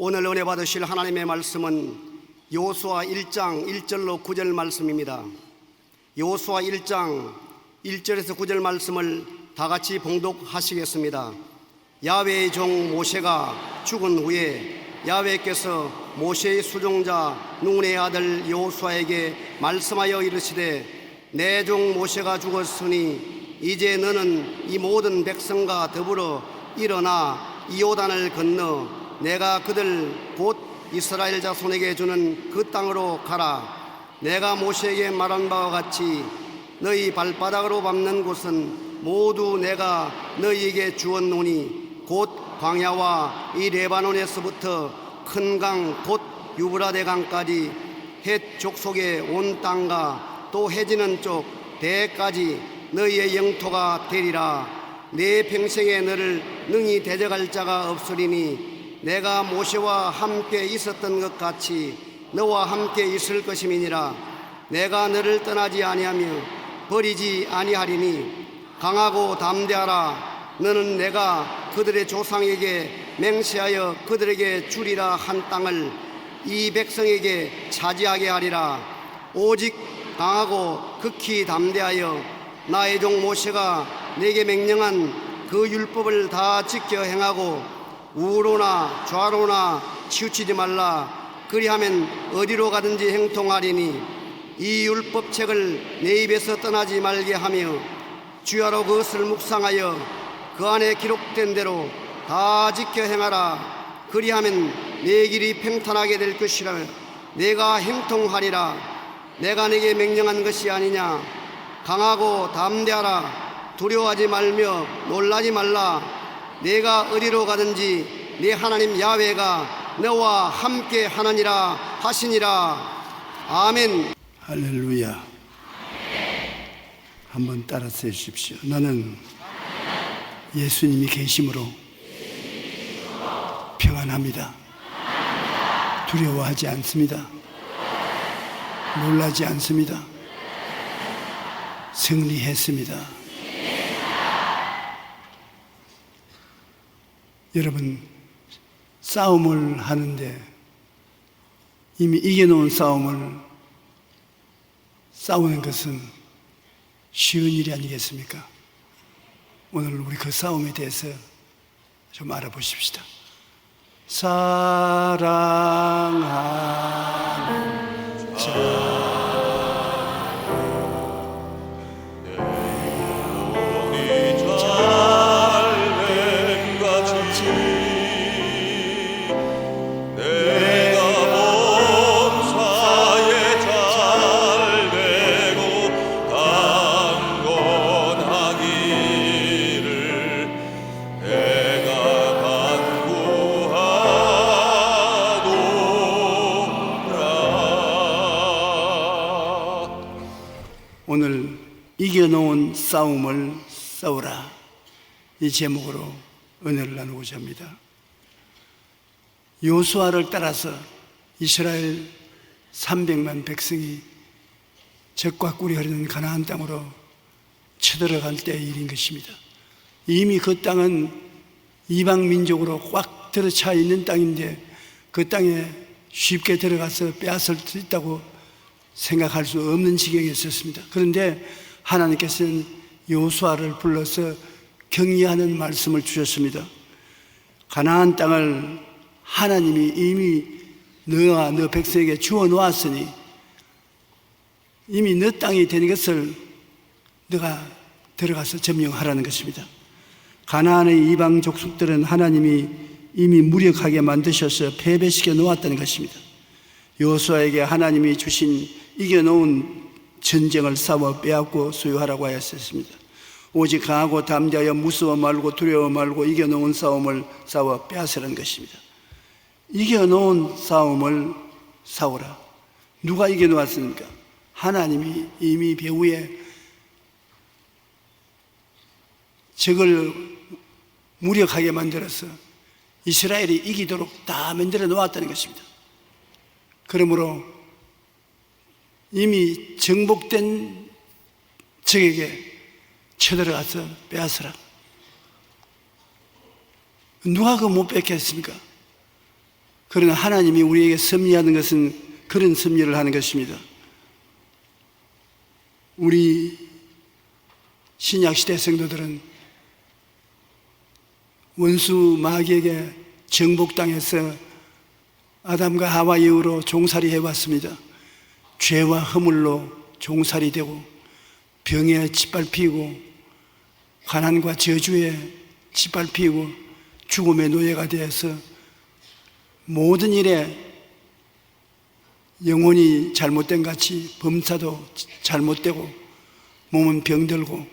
오늘 은혜 받으실 하나님의 말씀은 여호수아 1장 1절로 9절 말씀입니다. 여호수아 1장 1절에서 9절 말씀을 다 같이 봉독하시겠습니다. 야훼의 종 모세가 죽은 후에 야훼께서 모세의 수종자 눈의 아들 여호수아에게 말씀하여 이르시되 내 종 모세가 죽었으니 이제 너는 이 모든 백성과 더불어 일어나 이 요단을 건너 내가 그들 곧 이스라엘 자손에게 주는 그 땅으로 가라. 내가 모세에게 말한 바와 같이 너희 발바닥으로 밟는 곳은 모두 내가 너희에게 주었노니 곧 광야와 이 레바논에서부터 큰 강 곧 유브라데 강까지 헷 족속의 온 땅과 또 해지는 쪽 대까지 너희의 영토가 되리라. 내 평생에 너를 능히 대적할 자가 없으리니 내가 모세와 함께 있었던 것 같이 너와 함께 있을 것임이니라. 내가 너를 떠나지 아니하며 버리지 아니하리니 강하고 담대하라. 너는 내가 그들의 조상에게 맹세하여 그들에게 주리라 한 땅을 이 백성에게 차지하게 하리라. 오직 강하고 극히 담대하여 나의 종 모세가 내게 명령한 그 율법을 다 지켜 행하고 우로나 좌로나 치우치지 말라. 그리하면 어디로 가든지 행통하리니 이 율법책을 내 입에서 떠나지 말게 하며 주야로 그것을 묵상하여 그 안에 기록된 대로 다 지켜 행하라. 그리하면 내 길이 평탄하게 될 것이라. 내가 행통하리라. 내가 내게 명령한 것이 아니냐. 강하고 담대하라. 두려워하지 말며 놀라지 말라. 내가 어디로 가든지 네 하나님 야훼가 너와 함께 하느니라 하시니라. 아멘. 할렐루야. 한번 따라서 해주십시오. 나는 예수님이 계심으로 평안합니다. 두려워하지 않습니다. 놀라지 않습니다. 승리했습니다. 여러분, 싸움을 하는데 이미 이겨놓은 싸움을 싸우는 것은 쉬운 일이 아니겠습니까? 오늘 우리 그 싸움에 대해서 좀 알아보십시다. 사랑하는 자 오늘 이겨놓은 싸움을 싸우라, 이 제목으로 은혜를 나누고자 합니다. 여호수아를 따라서 이스라엘 300만 백성이 적과 꿀이 흐르는 가나안 땅으로 쳐들어갈 때의 일인 것입니다. 이미 그 땅은 이방 민족으로 꽉 들어차 있는 땅인데 그 땅에 쉽게 들어가서 빼앗을 수 있다고 생각할 수 없는 지경에 있었습니다. 그런데 하나님께서는 여호수아를 불러서 격려하는 말씀을 주셨습니다. 가나안 땅을 하나님이 이미 너와 너 백성에게 주어 놓았으니 이미 너 땅이 되는 것을 너가 들어가서 점령하라는 것입니다. 가나안의 이방 족속들은 하나님이 이미 무력하게 만드셔서 패배시켜 놓았다는 것입니다. 여호수아에게 하나님이 주신 이겨놓은 전쟁을 싸워 빼앗고 소유하라고 하였습니다. 오직 강하고 담대하여 무서워 말고 두려워 말고 이겨놓은 싸움을 싸워 빼앗으라는 것입니다. 이겨놓은 싸움을 싸우라. 누가 이겨놓았습니까? 하나님이 이미 배후에 적을 무력하게 만들어서 이스라엘이 이기도록 다 만들어 놓았다는 것입니다. 그러므로 이미 정복된 적에게 쳐들어가서 빼앗으라. 누가 그거 못 뺏겠습니까? 그러나 하나님이 우리에게 섭리하는 것은 그런 섭리를 하는 것입니다. 우리 신약시대 성도들은 원수 마귀에게 정복당해서 아담과 하와 이후로 종살이 해왔습니다. 죄와 허물로 종살이 되고 병에 짓밟히고 가난과 저주에 짓밟히고 죽음의 노예가 되어서 모든 일에 영혼이 잘못된 같이 범사도 잘못되고 몸은 병들고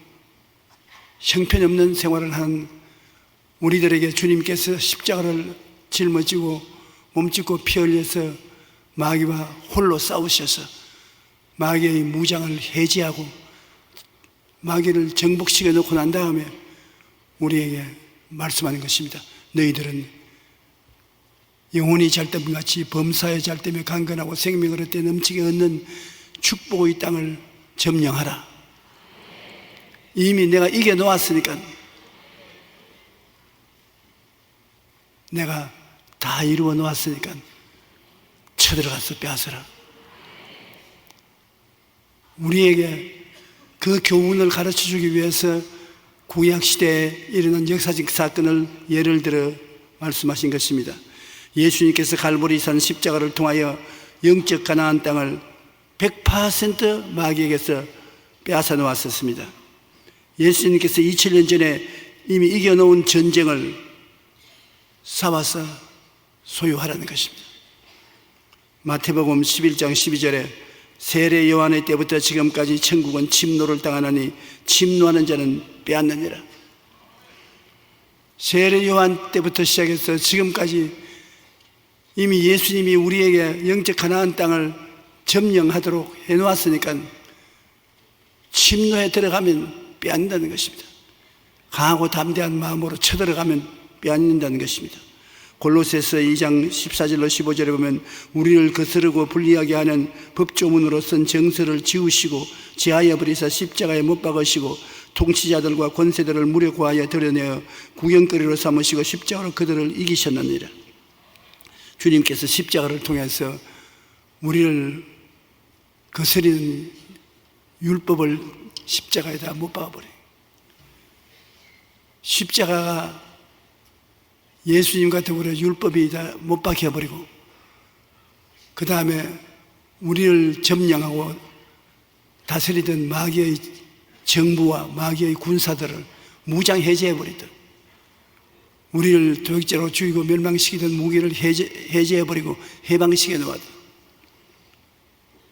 형편없는 생활을 하는 우리들에게 주님께서 십자가를 짊어지고 몸짓고 피 흘려서 마귀와 홀로 싸우셔서 마귀의 무장을 해제하고 마귀를 정복시켜 놓고 난 다음에 우리에게 말씀하는 것입니다. 너희들은 영혼이 잘됨 같이 범사에 잘됨에 강건하고 생명을 얻되 넘치게 얻는 축복의 땅을 점령하라. 이미 내가 이겨 놓았으니까 내가 다 이루어 놓았으니까 쳐들어가서 빼앗아라. 우리에게 그 교훈을 가르쳐 주기 위해서 구약시대에 일어난 역사적 사건을 예를 들어 말씀하신 것입니다. 예수님께서 갈보리산 십자가를 통하여 영적 가나안 땅을 100% 마귀에게서 빼앗아 놓았었습니다. 예수님께서 2000년 전에 이미 이겨놓은 전쟁을 사와서 소유하라는 것입니다. 마태복음 11장 12절에 세례 요한의 때부터 지금까지 천국은 침노를 당하나니 침노하는 자는 빼앗느니라. 세례 요한 때부터 시작해서 지금까지 이미 예수님이 우리에게 영적 가나안 땅을 점령하도록 해놓았으니까 침노에 들어가면 빼앗는다는 것입니다. 강하고 담대한 마음으로 쳐들어가면 빼앗는다는 것입니다. 골로새서 2장 14절로 15절에 보면 우리를 거스르고 불리하게 하는 법조문으로 쓴 정서를 지우시고 제하여 버리사 십자가에 못 박으시고 통치자들과 권세들을 무력화하여 드러내어 구경거리로 삼으시고 십자가로 그들을 이기셨느니라. 주님께서 십자가를 통해서 우리를 거스리는 율법을 십자가에다 못 박아버려요. 십자가가 예수님과 더불어 율법이 다 못 박혀버리고 그 다음에 우리를 점령하고 다스리던 마귀의 정부와 마귀의 군사들을 무장 해제해버리던 우리를 도적죄로 죽이고 멸망시키던 무기를 해제해버리고 해방시켜 놓았던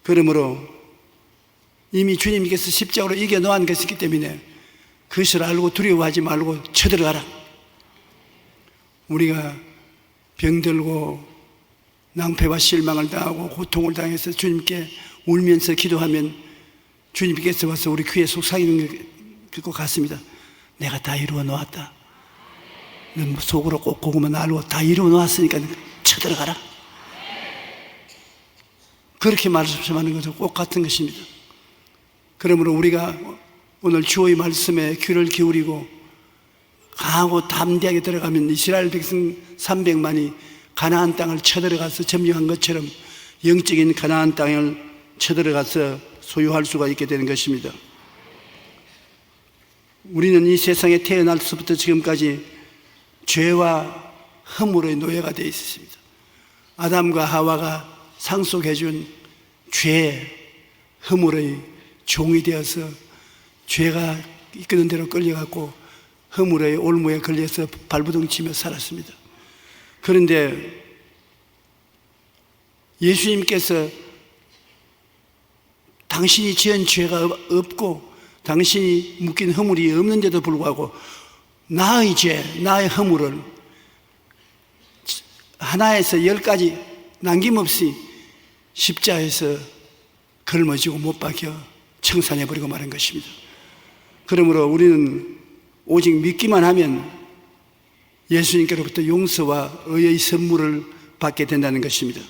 그러므로 이미 주님께서 십자가로 이겨놓은 것이기 때문에 그것을 알고 두려워하지 말고 쳐들어가라. 우리가 병들고 낭패와 실망을 당하고 고통을 당해서 주님께 울면서 기도하면 주님께서 와서 우리 귀에 속삭이는 것 같습니다. 내가 다 이루어 놓았다. 넌 속으로 꼭고구마 알고 다 이루어 놓았으니까 쳐들어가라. 그렇게 말씀하는 것도 꼭 같은 것입니다. 그러므로 우리가 오늘 주의 말씀에 귀를 기울이고 강하고 담대하게 들어가면 이스라엘 백성 300만이 가나안 땅을 쳐들어가서 점령한 것처럼 영적인 가나안 땅을 쳐들어가서 소유할 수가 있게 되는 것입니다. 우리는 이 세상에 태어날 때부터 지금까지 죄와 허물의 노예가 되어 있었습니다. 아담과 하와가 상속해준 죄, 허물의 종이 되어서 죄가 이끄는 대로 끌려갔고 허물의 올무에 걸려서 발부둥 치며 살았습니다. 그런데 예수님께서 당신이 지은 죄가 없고 당신이 묶인 허물이 없는데도 불구하고 나의 죄, 나의 허물을 하나에서 10가지 남김없이 십자에서 걸머지고 못 박혀 청산해버리고 마는 것입니다. 그러므로 우리는 오직 믿기만 하면 예수님께로부터 용서와 의의 선물을 받게 된다는 것입니다.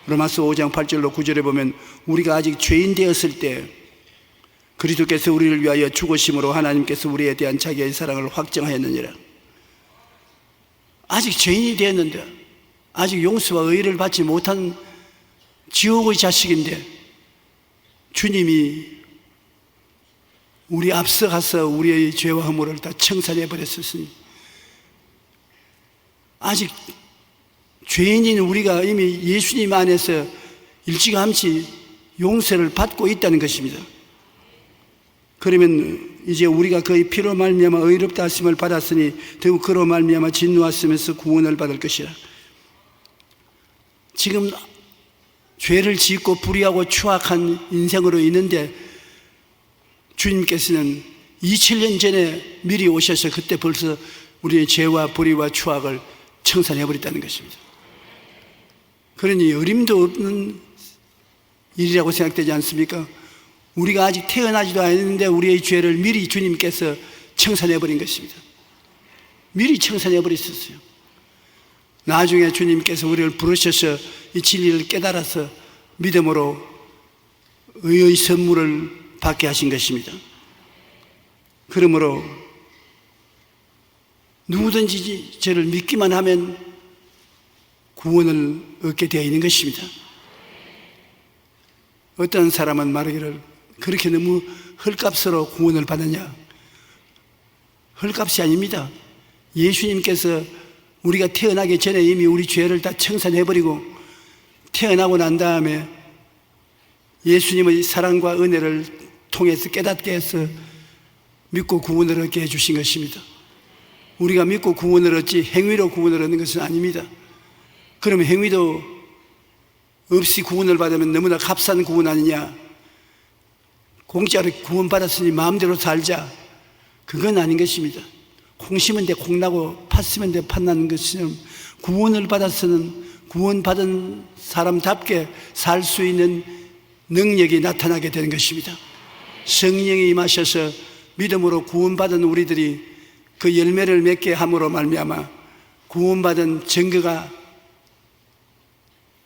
로마서 5장 8절로 9절에 보면 우리가 아직 죄인 되었을 때 그리스도께서 우리를 위하여 죽으심으로 하나님께서 우리에 대한 자기의 사랑을 확정하였느니라. 아직 죄인이 되었는데 아직 용서와 의를 받지 못한 지옥의 자식인데 주님이 우리 앞서가서 우리의 죄와 허물을 다 청산해 버렸으니 아직 죄인인 우리가 이미 예수님 안에서 일찌감치 용서를 받고 있다는 것입니다. 그러면 이제 우리가 그의 피로 말미암아 의롭다 하심을 받았으니 더욱 그로 말미암아 진노하시면서 구원을 받을 것이라. 지금 죄를 짓고 불의하고 추악한 인생으로 있는데 주님께서는 2000년 전에 미리 오셔서 그때 벌써 우리의 죄와 불의와 추악을 청산해 버렸다는 것입니다. 그러니 어림도 없는 일이라고 생각되지 않습니까? 우리가 아직 태어나지도 않았는데 우리의 죄를 미리 주님께서 청산해 버린 것입니다. 미리 청산해 버리셨어요. 나중에 주님께서 우리를 부르셔서 이 진리를 깨달아서 믿음으로 의의 선물을 받게 하신 것입니다. 그러므로 누구든지 저를 믿기만 하면 구원을 얻게 되어 있는 것입니다. 어떤 사람은 말하기를 그렇게 너무 헐값으로 구원을 받느냐? 헐값이 아닙니다. 예수님께서 우리가 태어나기 전에 이미 우리 죄를 다 청산해버리고 태어나고 난 다음에 예수님의 사랑과 은혜를 통해서 깨닫게 해서 믿고 구원을 얻게 해주신 것입니다. 우리가 믿고 구원을 얻지 행위로 구원을 얻는 것은 아닙니다. 그러면 행위도 없이 구원을 받으면 너무나 값싼 구원 아니냐? 공짜로 구원받았으니 마음대로 살자. 그건 아닌 것입니다. 콩 심은 데 콩 나고 팥 심은 데 팥 나는 것처럼 구원을 받아서는 구원받은 사람답게 살 수 있는 능력이 나타나게 되는 것입니다. 성령이 임하셔서 믿음으로 구원받은 우리들이 그 열매를 맺게 함으로 말미암아 구원받은 증거가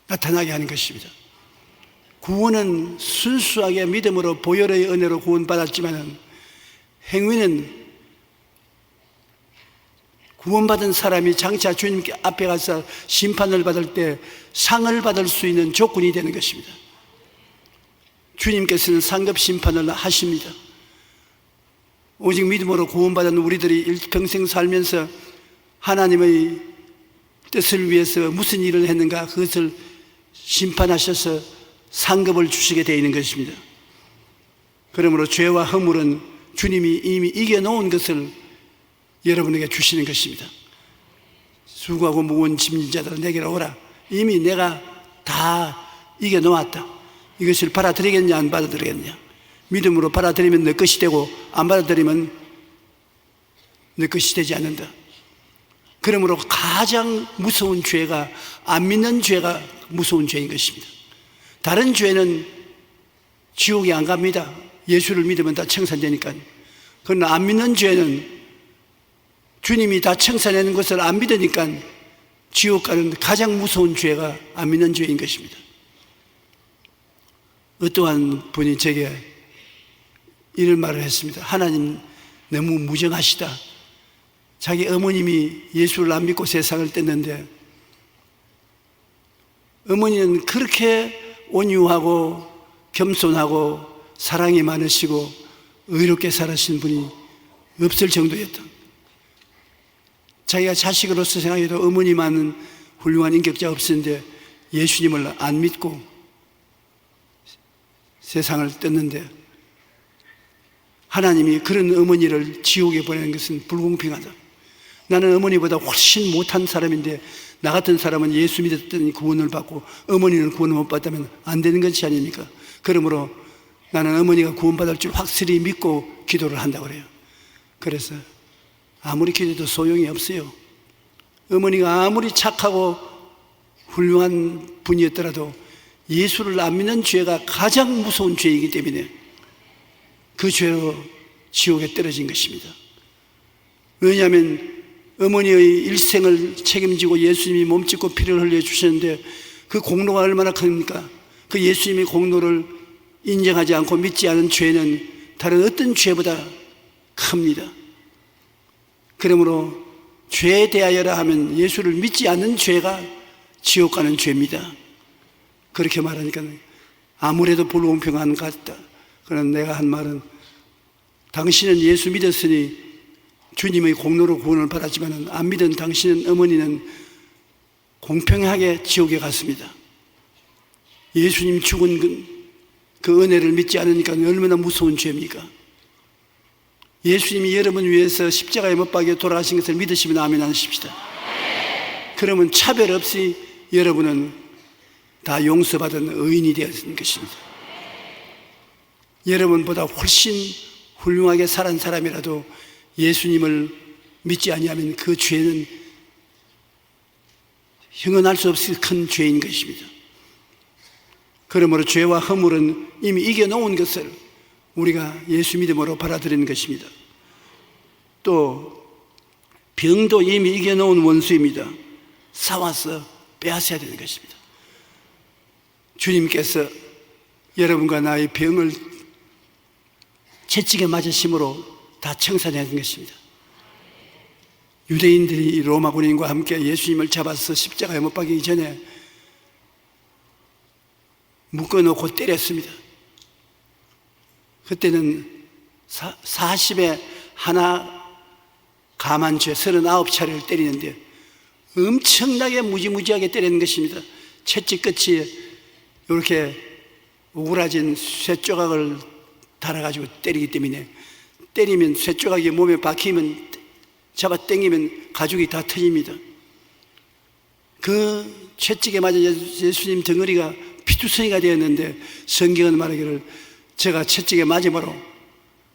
나타나게 하는 것입니다. 구원은 순수하게 믿음으로 보혈의 은혜로 구원받았지만 행위는 구원받은 사람이 장차 주님 앞에 가서 심판을 받을 때 상을 받을 수 있는 조건이 되는 것입니다. 주님께서는 상급 심판을 하십니다. 오직 믿음으로 구원받은 우리들이 일평생 살면서 하나님의 뜻을 위해서 무슨 일을 했는가 그것을 심판하셔서 상급을 주시게 되어 있는 것입니다. 그러므로 죄와 허물은 주님이 이미 이겨놓은 것을 여러분에게 주시는 것입니다. 수고하고 무거운 짐진 자들아 내게로 오라. 이미 내가 다 이겨놓았다. 이것을 받아들이겠냐 안 받아들이겠냐. 믿음으로 받아들이면 내 것이 되고 안 받아들이면 내 것이 되지 않는다. 그러므로 가장 무서운 죄가 안 믿는 죄가 무서운 죄인 것입니다. 다른 죄는 지옥에 안 갑니다. 예수를 믿으면 다 청산되니까. 그러나 안 믿는 죄는 주님이 다 청산하는 것을 안 믿으니까 지옥 가는 가장 무서운 죄가 안 믿는 죄인 것입니다. 어떠한 분이 제게 이런 말을 했습니다. 하나님 너무 무정하시다. 자기 어머님이 예수를 안 믿고 세상을 뗐는데 어머니는 그렇게 온유하고 겸손하고 사랑이 많으시고 의롭게 살아신 분이 없을 정도였다. 자기가 자식으로서 생각해도 어머니만은 훌륭한 인격자가 없었는데 예수님을 안 믿고 세상을 떴는데 하나님이 그런 어머니를 지옥에 보내는 것은 불공평하다. 나는 어머니보다 훨씬 못한 사람인데 나 같은 사람은 예수 믿었더니 구원을 받고 어머니는 구원을 못 받다면 안 되는 것이 아닙니까? 그러므로 나는 어머니가 구원받을 줄 확실히 믿고 기도를 한다고 그래요. 그래서 아무리 기도해도 소용이 없어요. 어머니가 아무리 착하고 훌륭한 분이었더라도 예수를 안 믿는 죄가 가장 무서운 죄이기 때문에 그 죄로 지옥에 떨어진 것입니다. 왜냐하면 어머니의 일생을 책임지고 예수님이 몸짓고 피를 흘려주셨는데 그 공로가 얼마나 큽니까? 그 예수님의 공로를 인정하지 않고 믿지 않은 죄는 다른 어떤 죄보다 큽니다. 그러므로 죄에 대하여라 하면 예수를 믿지 않는 죄가 지옥 가는 죄입니다. 그렇게 말하니까 아무래도 불공평한 것 같다. 그러나 내가 한 말은 당신은 예수 믿었으니 주님의 공로로 구원을 받았지만 안 믿은 당신은 어머니는 공평하게 지옥에 갔습니다. 예수님 죽은 그 은혜를 믿지 않으니까 얼마나 무서운 죄입니까? 예수님이 여러분 위해서 십자가에 못 박혀 돌아가신 것을 믿으시면 아멘 하십시다. 그러면 차별 없이 여러분은 다 용서받은 의인이 되었는 것입니다. 여러분보다 훨씬 훌륭하게 살은 사람이라도 예수님을 믿지 아니하면 그 죄는 형언할 수 없이 큰 죄인 것입니다. 그러므로 죄와 허물은 이미 이겨놓은 것을 우리가 예수 믿음으로 받아들이는 것입니다. 또 병도 이미 이겨놓은 원수입니다. 싸워서 빼앗아야 되는 것입니다. 주님께서 여러분과 나의 병을 채찍에 맞으심으로 다 청산하는 것입니다. 유대인들이 로마 군인과 함께 예수님을 잡아서 십자가에 못 박이기 전에 묶어놓고 때렸습니다. 그때는 40에 하나 감한 죄 39차례를 때리는데 엄청나게 무지무지하게 때리는 것입니다. 채찍 끝이 이렇게 오그라진 쇠조각을 달아가지고 때리기 때문에 때리면 쇠조각이 몸에 박히면 잡아 당기면 가죽이 다 터집니다. 그 채찍에 맞아 예수님 덩어리가 피투성이가 되었는데 성경은 말하기를 제가 채찍에 맞음으로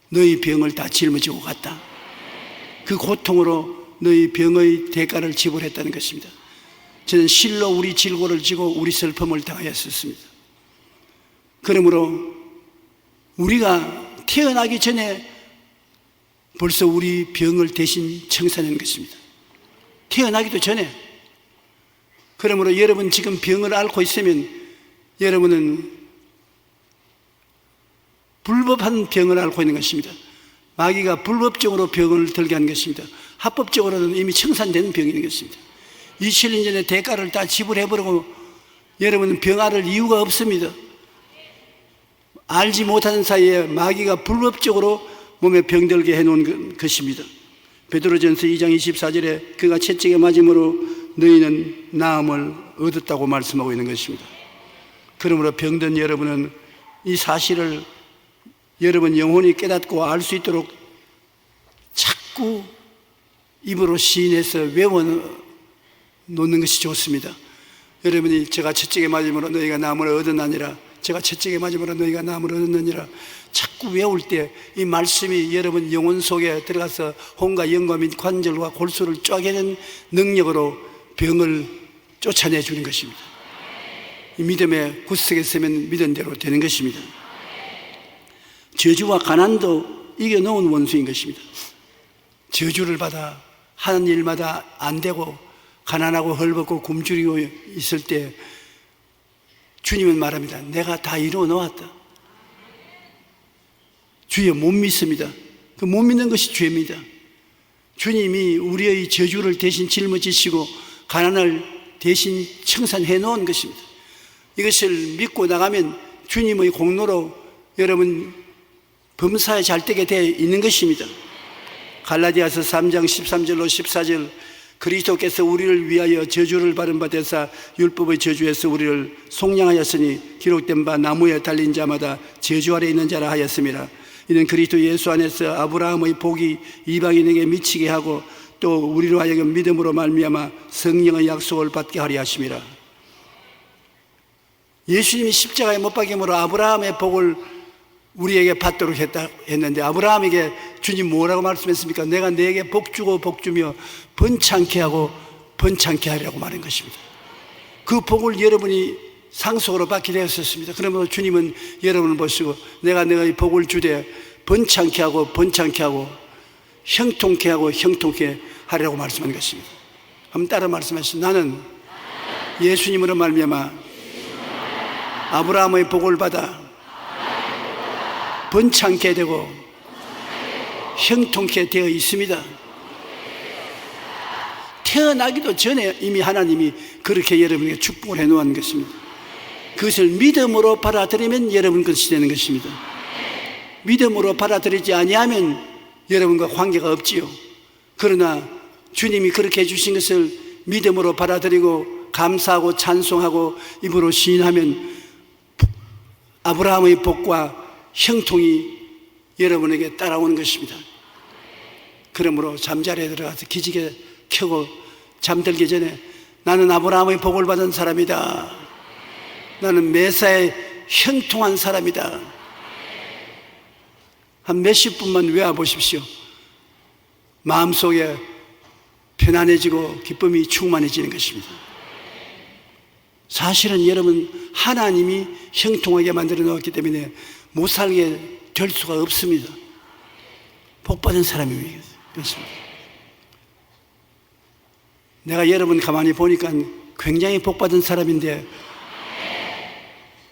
너희 병을 다 짊어지고 갔다. 그 고통으로 너희 병의 대가를 지불했다는 것입니다. 저는 실로 우리 질고를 지고 우리 슬픔을 당하였습니다. 그러므로 우리가 태어나기 전에 벌써 우리 병을 대신 청산한 것입니다. 태어나기도 전에. 그러므로 여러분 지금 병을 앓고 있으면 여러분은 불법한 병을 앓고 있는 것입니다. 마귀가 불법적으로 병을 들게 한 것입니다. 합법적으로는 이미 청산된 병인 것입니다. 27년 전에 대가를 다 지불해버리고 여러분은 병 앓을 이유가 없습니다. 알지 못하는 사이에 마귀가 불법적으로 몸에 병들게 해놓은 것입니다. 베드로전서 2장 24절에 그가 채찍에 맞음으로 너희는 나음을 얻었다고 말씀하고 있는 것입니다. 그러므로 병든 여러분은 이 사실을 여러분 영혼이 깨닫고 알 수 있도록 자꾸 입으로 시인해서 외워 놓는 것이 좋습니다. 여러분이 제가 채찍에 맞음으로 너희가 나음을 얻었나니라, 제가 채찍에 맞음으로 너희가 나음을 얻었느니라 자꾸 외울 때 이 말씀이 여러분 영혼 속에 들어가서 혼과 영과 및 관절과 골수를 쪼개는 능력으로 병을 쫓아내 주는 것입니다. 이 믿음의 구석에 서면 믿은 대로 되는 것입니다. 저주와 가난도 이겨놓은 원수인 것입니다. 저주를 받아 하는 일마다 안 되고 가난하고 헐벗고 굶주리고 있을 때 주님은 말합니다. 내가 다 이루어 놓았다. 주여 못 믿습니다. 그 못 믿는 것이 죄입니다. 주님이 우리의 저주를 대신 짊어지시고 가난을 대신 청산해 놓은 것입니다. 이것을 믿고 나가면 주님의 공로로 여러분 범사에 잘 되게 되어 있는 것입니다. 갈라디아서 3장 13절로 14절 그리스도께서 우리를 위하여 저주를 받은 바 되사 율법의 저주에서 우리를 속량하였으니 기록된 바 나무에 달린 자마다 저주 아래 있는 자라 하였습니다. 이는 그리스도 예수 안에서 아브라함의 복이 이방인에게 미치게 하고 또 우리로 하여금 믿음으로 말미암아 성령의 약속을 받게 하려 하심이라. 예수님이 십자가에 못 박힘으로 아브라함의 복을 우리에게 받도록 했는데 아브라함에게 주님 뭐라고 말씀했습니까? 내가 너에게 복 주고 복 주며 번창케 하고 번창케 하리라고 말한 것입니다. 그 복을 여러분이 상속으로 받게 되었습니다. 그러므로 주님은 여러분을 보시고 내가 너의 복을 주되 번창케 하고 번창케 하고 형통케 하고 형통케 하리라고 말씀한 것입니다. 한번 따라 말씀하시죠. 나는 예수님으로 말미암아 아브라함의 복을 받아 번창케 되고 형통케 되어 있습니다. 태어나기도 전에 이미 하나님이 그렇게 여러분에게 축복을 해놓은 것입니다. 그것을 믿음으로 받아들이면 여러분 것이 되는 것입니다. 믿음으로 받아들이지 아니하면 여러분과 관계가 없지요. 그러나 주님이 그렇게 해주신 것을 믿음으로 받아들이고 감사하고 찬송하고 입으로 시인하면 아브라함의 복과 형통이 여러분에게 따라오는 것입니다. 그러므로 잠자리에 들어가서 기지개 켜고 잠들기 전에 나는 아브라함의 복을 받은 사람이다. 나는 메사의 형통한 사람이다. 한 몇십 분만 외워보십시오. 마음속에 편안해지고 기쁨이 충만해지는 것입니다. 사실은 여러분, 하나님이 형통하게 만들어 놓았기 때문에 못 살게 될 수가 없습니다. 복받은 사람입니다. 그렇습니다. 내가 여러분 가만히 보니까 굉장히 복받은 사람인데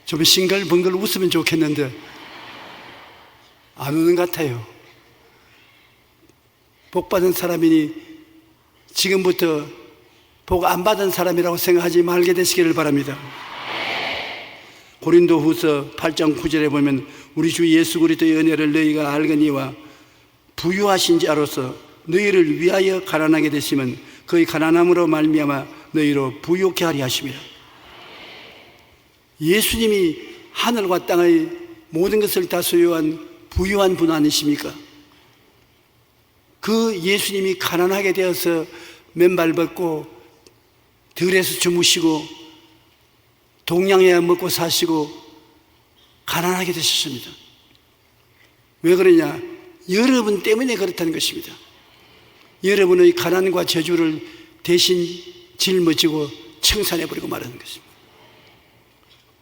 좀 싱글벙글 웃으면 좋겠는데 안 우는 것 같아요. 복받은 사람이니 지금부터 복 안 받은 사람이라고 생각하지 말게 되시기를 바랍니다. 고린도후서 8장 9절에 보면 우리 주 예수 그리스도의 은혜를 너희가 알거니와 부유하신 자로서 너희를 위하여 가난하게 되시면 그의 가난함으로 말미암아 너희로 부유케 하리 하십니다. 예수님이 하늘과 땅의 모든 것을 다 소유한 부유한 분 아니십니까? 그 예수님이 가난하게 되어서 맨발 벗고 들에서 주무시고 동양에 먹고 사시고 가난하게 되셨습니다. 왜 그러냐? 여러분 때문에 그렇다는 것입니다. 여러분의 가난과 저주를 대신 짊어지고 청산해버리고 말하는 것입니다.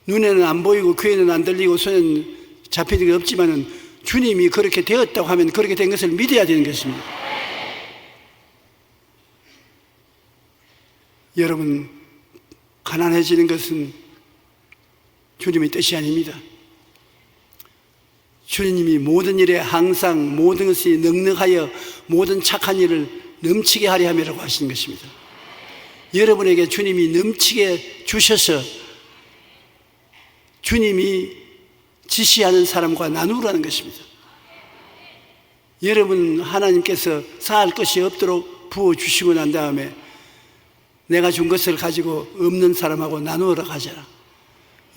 눈에는 안 보이고 귀에는 안 들리고 손에는 잡히는 게 없지만은 주님이 그렇게 되었다고 하면 그렇게 된 것을 믿어야 되는 것입니다. 여러분, 가난해지는 것은 주님의 뜻이 아닙니다. 주님이 모든 일에 항상 모든 것이 넉넉하여 모든 착한 일을 넘치게 하려 함이라고 하시는 것입니다. 여러분에게 주님이 넘치게 주셔서 주님이 지시하는 사람과 나누라는 것입니다. 여러분, 하나님께서 쌓을 것이 없도록 부어주시고 난 다음에 내가 준 것을 가지고 없는 사람하고 나누어라 하잖아.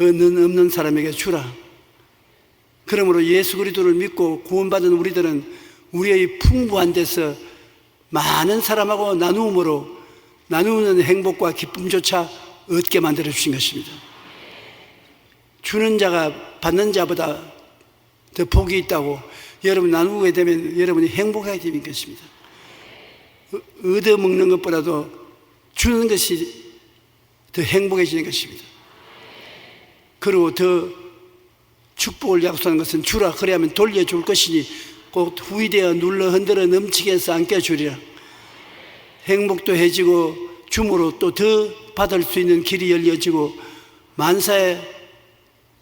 없는 사람에게 주라. 그러므로 예수 그리스도를 믿고 구원받은 우리들은 우리의 풍부한 데서 많은 사람하고 나누므로 나누는 행복과 기쁨조차 얻게 만들어 주신 것입니다. 주는 자가 받는 자보다 더 복이 있다고 여러분 나누게 되면 여러분이 행복하게 되는 것입니다. 얻어먹는 것보다도 주는 것이 더 행복해지는 것입니다. 그리고 더 축복을 약속하는 것은 주라 그래야만 돌려줄 것이니 곧 후이되어 눌러 흔들어 넘치게 해서 안겨주리라. 행복도 해지고 줌으로 또 더 받을 수 있는 길이 열려지고 만사에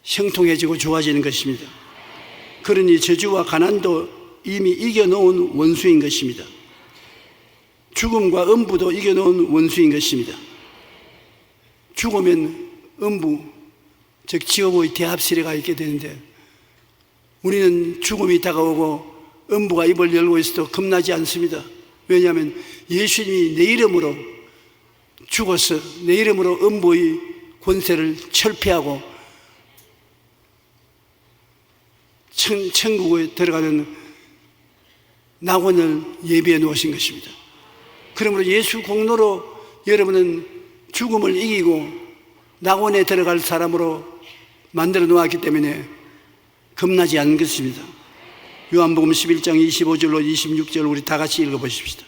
형통해지고 좋아지는 것입니다. 그러니 저주와 가난도 이미 이겨놓은 원수인 것입니다. 죽음과 음부도 이겨놓은 원수인 것입니다. 죽으면 음부, 즉 지옥의 대합실에 있게 되는데 우리는 죽음이 다가오고 음부가 입을 열고 있어도 겁나지 않습니다. 왜냐하면 예수님이 내 이름으로 죽어서 내 이름으로 음부의 권세를 철폐하고 천국에 들어가는 낙원을 예비해 놓으신 것입니다. 그러므로 예수 공로로 여러분은 죽음을 이기고 낙원에 들어갈 사람으로 만들어 놓았기 때문에 겁나지 않는 것입니다. 요한복음 11장 25절로 26절 우리 다 같이 읽어보십시다.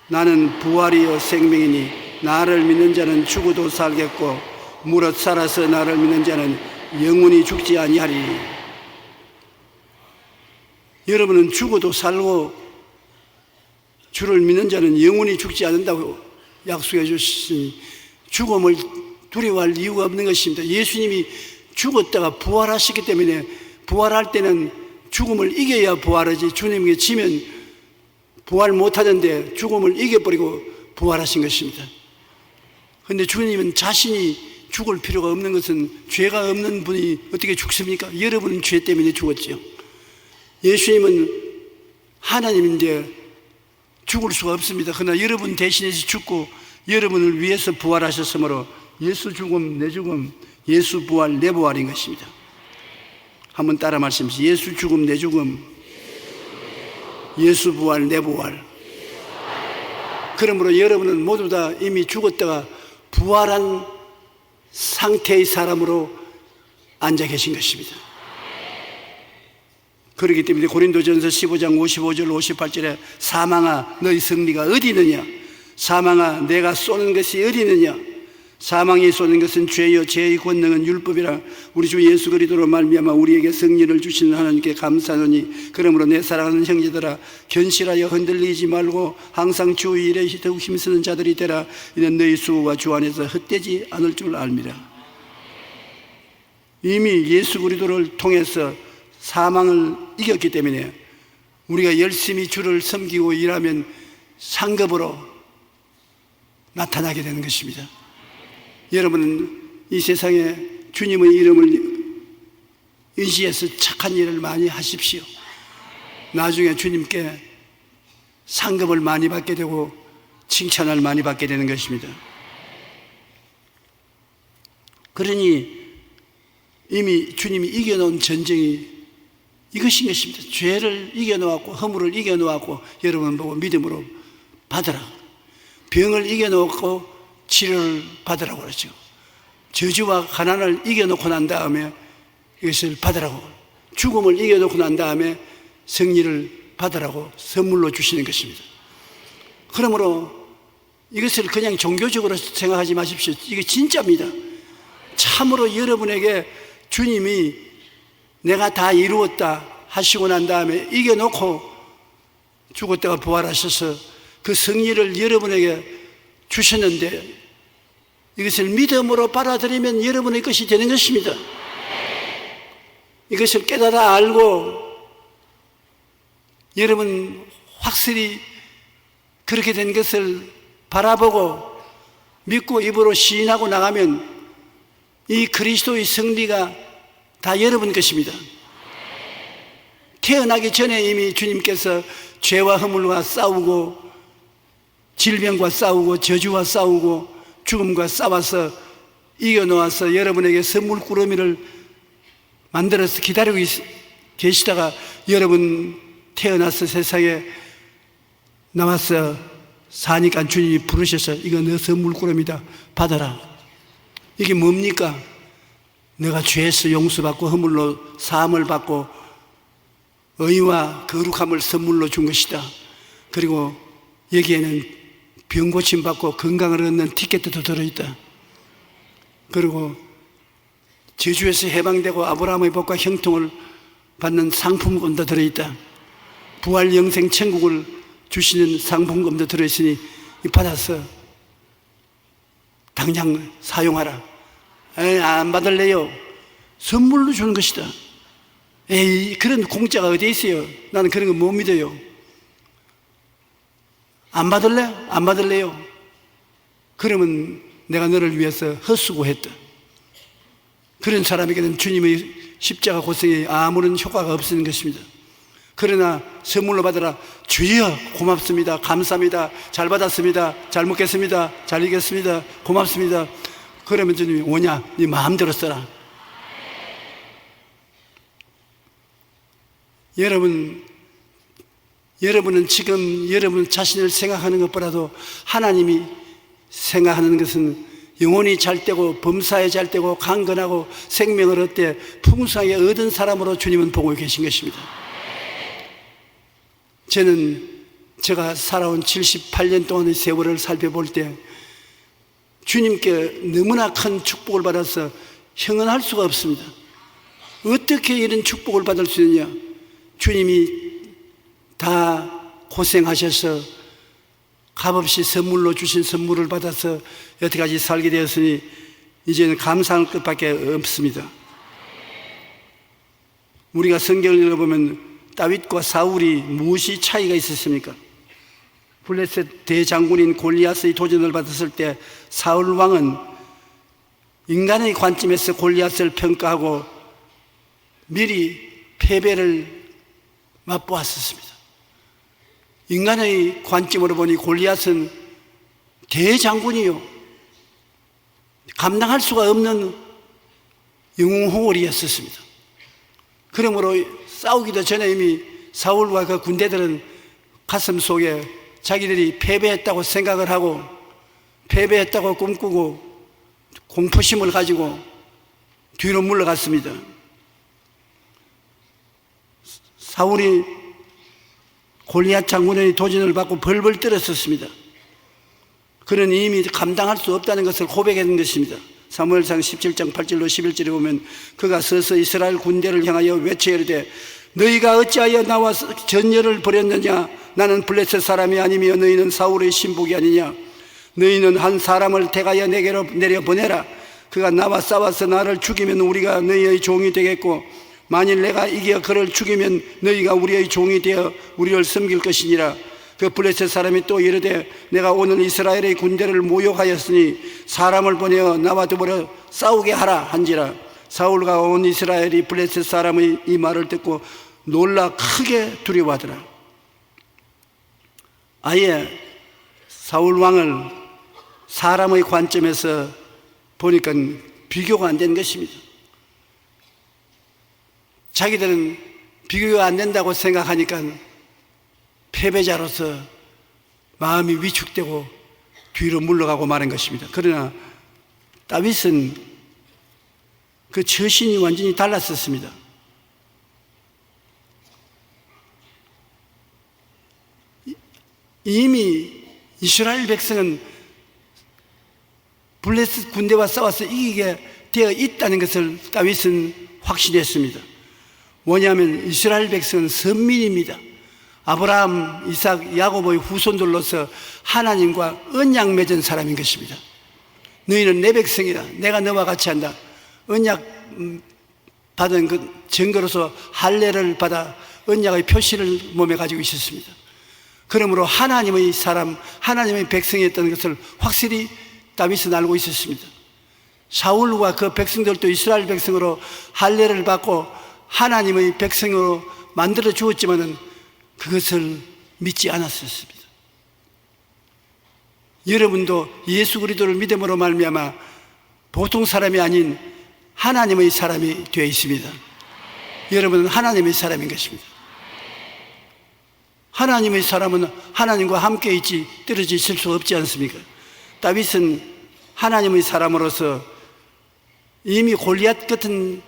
나는 부활이요 생명이니 나를 믿는 자는 죽어도 살겠고 무릇 살아서 나를 믿는 자는 영원히 죽지 아니하리. 여러분은 죽어도 살고 주를 믿는 자는 영원히 죽지 않는다고 약속해 주시니 죽음을 두려워할 이유가 없는 것입니다. 예수님이 죽었다가 부활하시기 때문에 부활할 때는 죽음을 이겨야 부활하지 주님에게 지면 부활 못하는데 죽음을 이겨버리고 부활하신 것입니다. 그런데 주님은 자신이 죽을 필요가 없는 것은 죄가 없는 분이 어떻게 죽습니까? 여러분은 죄 때문에 죽었죠. 예수님은 하나님인데 죽을 수가 없습니다. 그러나 여러분 대신해서 죽고 여러분을 위해서 부활하셨으므로 예수 죽음 내 죽음, 예수 부활 내 부활인 것입니다. 한번 따라 말씀하시죠. 예수 죽음 내 죽음, 예수 부활 내 부활. 그러므로 여러분은 모두 다 이미 죽었다가 부활한 상태의 사람으로 앉아 계신 것입니다. 그렇기 때문에 고린도전서 15장 55절 58절에 사망아 너희 승리가 어디 있느냐, 사망아 내가 쏘는 것이 어디 있느냐, 사망이 쏘는 것은 죄요 죄의 권능은 율법이라 우리 주 예수 그리스도로 말미암아 우리에게 승리를 주시는 하나님께 감사하노니 그러므로 내 사랑하는 형제들아 견실하여 흔들리지 말고 항상 주 일에 더욱 힘쓰는 자들이 되라. 이는 너희 수고가 주 안에서 헛되지 않을 줄 압니다. 이미 예수 그리스도를 통해서 사망을 이겼기 때문에 우리가 열심히 주를 섬기고 일하면 상급으로 나타나게 되는 것입니다. 여러분은 이 세상에 주님의 이름을 의지해서 착한 일을 많이 하십시오. 나중에 주님께 상급을 많이 받게 되고 칭찬을 많이 받게 되는 것입니다. 그러니 이미 주님이 이겨놓은 전쟁이 이것인 것입니다. 죄를 이겨놓았고 허물을 이겨놓았고 여러분 보고 믿음으로 받으라. 병을 이겨놓고 치료를 받으라고 그러죠. 저주와 가난을 이겨놓고 난 다음에 이것을 받으라고, 죽음을 이겨놓고 난 다음에 승리를 받으라고 선물로 주시는 것입니다. 그러므로 이것을 그냥 종교적으로 생각하지 마십시오. 이게 진짜입니다. 참으로 여러분에게 주님이 내가 다 이루었다 하시고 난 다음에 이겨놓고 죽었다가 부활하셔서 그 승리를 여러분에게 주셨는데 이것을 믿음으로 받아들이면 여러분의 것이 되는 것입니다. 이것을 깨달아 알고 여러분 확실히 그렇게 된 것을 바라보고 믿고 입으로 시인하고 나가면 이 그리스도의 승리가 다 여러분 것입니다. 태어나기 전에 이미 주님께서 죄와 허물과 싸우고 질병과 싸우고 저주와 싸우고 죽음과 싸워서 이겨놓아서 여러분에게 선물 꾸러미를 만들어서 기다리고 계시다가 여러분 태어나서 세상에 나와서 사니까 주님이 부르셔서 이거 너 선물 꾸러미다 받아라. 이게 뭡니까? 내가 죄에서 용서받고 허물로 사함을 받고 의와 거룩함을 선물로 준 것이다. 그리고 여기에는 병 고침 받고 건강을 얻는 티켓도 들어있다. 그리고 저주에서 해방되고 아브라함의 복과 형통을 받는 상품권도 들어있다. 부활 영생 천국을 주시는 상품권도 들어있으니 받아서 당장 사용하라. 에이, 안 받을래요. 선물로 주는 것이다. 에이, 그런 공짜가 어디 있어요? 나는 그런 거 못 믿어요. 안 받을래? 안 받을래요? 그러면 내가 너를 위해서 헛수고했다. 그런 사람에게는 주님의 십자가 고생이 아무런 효과가 없는 것입니다. 그러나 선물로 받으라. 주여 고맙습니다. 감사합니다. 잘 받았습니다. 잘 먹겠습니다. 잘 이겼습니다. 고맙습니다. 그러면 주님이 오냐? 네 마음대로 써라. 여러분은 지금 여러분 자신을 생각하는 것보다도 하나님이 생각하는 것은 영혼이 잘 되고 범사에 잘 되고 강건하고 생명을 얻되 풍성하게 얻은 사람으로 주님은 보고 계신 것입니다. 저는 제가 살아온 78년 동안의 세월을 살펴볼 때 주님께 너무나 큰 축복을 받아서 형언할 수가 없습니다. 어떻게 이런 축복을 받을 수 있느냐? 주님이 다 고생하셔서 값없이 선물로 주신 선물을 받아서 여태까지 살게 되었으니 이제는 감사할 것밖에 없습니다. 우리가 성경을 읽어보면 다윗과 사울이 무엇이 차이가 있었습니까? 블레셋 대장군인 골리앗의 도전을 받았을 때 사울 왕은 인간의 관점에서 골리앗을 평가하고 미리 패배를 맛보았었습니다. 인간의 관점으로 보니 골리앗은 대장군이요, 감당할 수가 없는 영웅호월이었습니다. 그러므로 싸우기도 전에 이미 사울과 그 군대들은 가슴 속에 자기들이 패배했다고 생각을 하고 패배했다고 꿈꾸고 공포심을 가지고 뒤로 물러갔습니다. 사울이 골리앗 장군의 도전을 받고 벌벌 떨었었습니다. 그는 이미 감당할 수 없다는 것을 고백한 것입니다. 사무엘상 17장 8절로 11절에 보면 그가 서서 이스라엘 군대를 향하여 외쳐 이르되 너희가 어찌하여 나와 전열을 벌였느냐? 나는 블레셋 사람이 아니며 너희는 사울의 신복이 아니냐? 너희는 한 사람을 택하여 내게로 내려보내라. 그가 나와 싸워서 나를 죽이면 우리가 너희의 종이 되겠고 만일 내가 이겨 그를 죽이면 너희가 우리의 종이 되어 우리를 섬길 것이니라. 그 블레셋 사람이 또 이르되 내가 오늘 이스라엘의 군대를 모욕하였으니 사람을 보내어 나와 더불어 싸우게 하라 한지라. 사울과 온 이스라엘이 블레셋 사람의 이 말을 듣고 놀라 크게 두려워하더라. 아예 사울 왕을 사람의 관점에서 보니까 비교가 안 되는 것입니다. 자기들은 비교가 안 된다고 생각하니까 패배자로서 마음이 위축되고 뒤로 물러가고 마는 것입니다. 그러나 다윗은 그 처신이 완전히 달랐었습니다. 이미 이스라엘 백성은 블레셋 군대와 싸워서 이기게 되어 있다는 것을 다윗은 확신했습니다. 뭐냐면 이스라엘 백성은 선민입니다. 아브라함, 이삭, 야고보의 후손들로서 하나님과 언약 맺은 사람인 것입니다. 너희는 내 백성이다. 내가 너와 같이 한다. 언약 받은 그 증거로서 할례를 받아 언약의 표시를 몸에 가지고 있었습니다. 그러므로 하나님의 사람, 하나님의 백성이었던 것을 확실히 다윗은 알고 있었습니다. 사울과 그 백성들도 이스라엘 백성으로 할례를 받고 하나님의 백성으로 만들어 주었지만은 그것을 믿지 않았었습니다. 여러분도 예수 그리스도를 믿음으로 말미암아 보통 사람이 아닌 하나님의 사람이 되어 있습니다. 여러분은 하나님의 사람인 것입니다. 하나님의 사람은 하나님과 함께 있지 떨어져 있을 수 없지 않습니까? 다윗은 하나님의 사람으로서 이미 골리앗 같은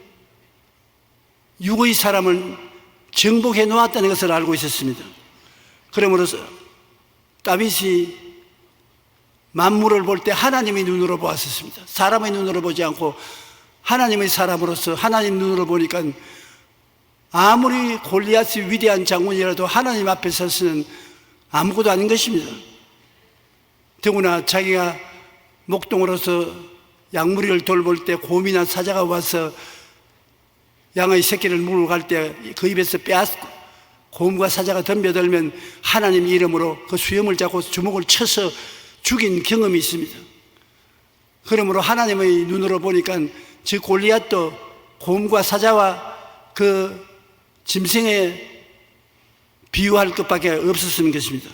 육의 사람을 정복해 놓았다는 것을 알고 있었습니다. 그러므로서 다윗이 만물을 볼 때 하나님의 눈으로 보았었습니다. 사람의 눈으로 보지 않고 하나님의 사람으로서 하나님 눈으로 보니까 아무리 골리앗이 위대한 장군이라도 하나님 앞에 서서는 아무것도 아닌 것입니다. 더구나 자기가 목동으로서 양무리를 돌볼 때 곰이나 사자가 와서 양의 새끼를 물고 갈 때 그 입에서 빼앗고 곰과 사자가 덤벼들면 하나님 이름으로 그 수염을 잡고 주먹을 쳐서 죽인 경험이 있습니다. 그러므로 하나님의 눈으로 보니까 저 골리앗도 곰과 사자와 그 짐승에 비유할 것밖에 없었던 것입니다.